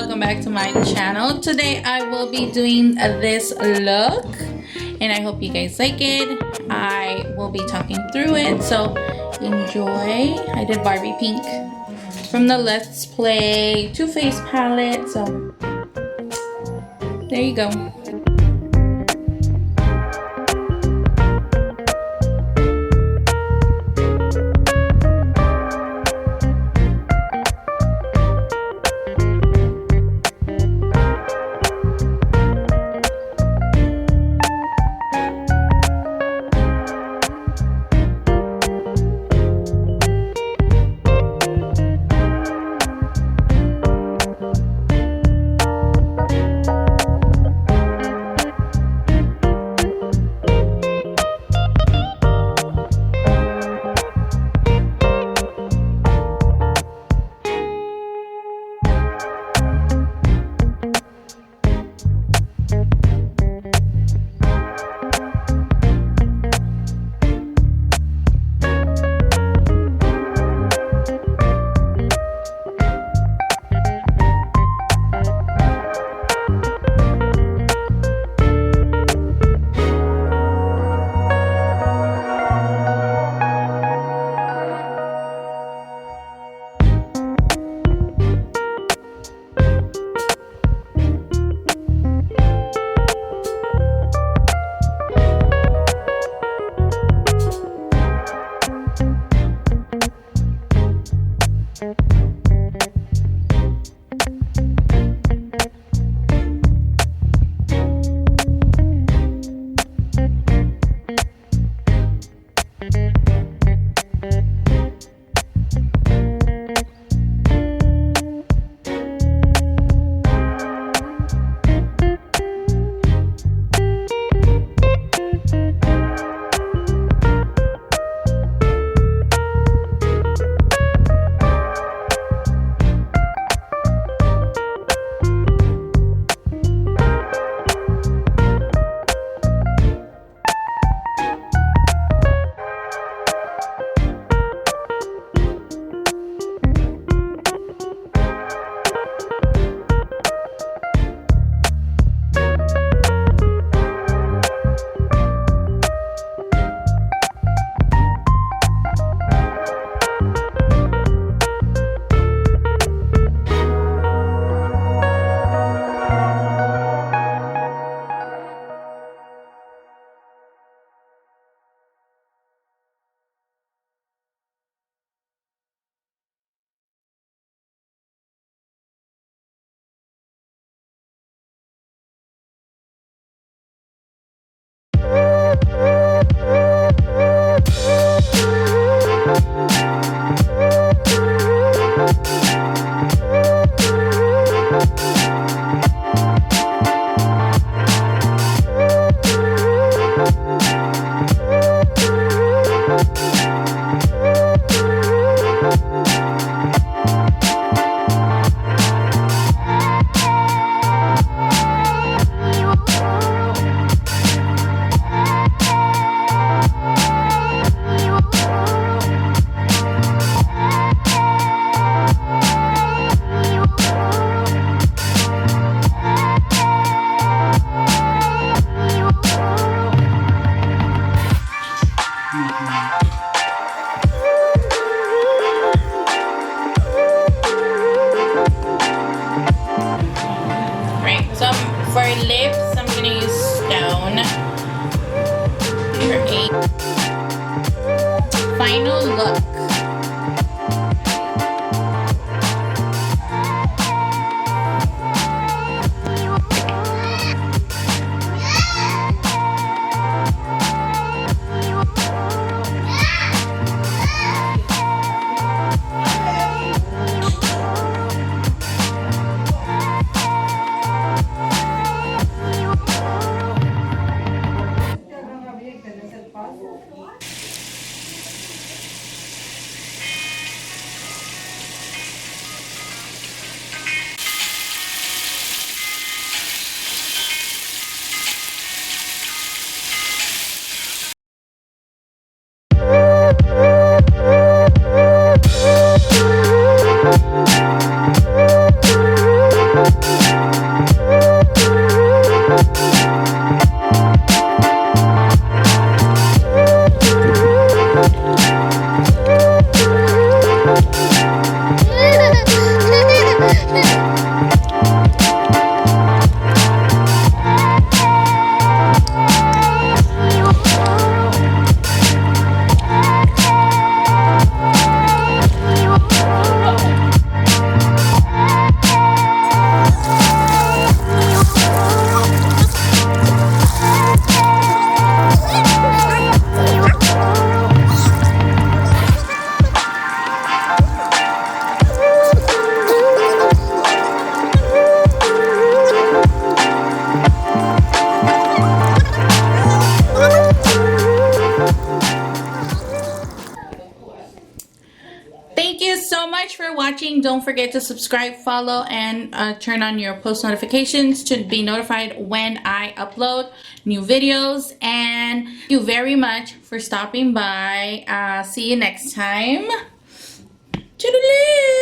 welcome back to my channel. Today I will be doing this look and I hope you guys like it. I will be talking through it, so enjoy. I did Barbie pink from the Let's Play Too Faced palette, so there you go. For lips, I'm gonna use Stone for a final look. much for watching. Don't forget to subscribe, follow, and turn on your post notifications to be notified when I upload new videos. And thank you very much for stopping by. See you next time. Toodaloo!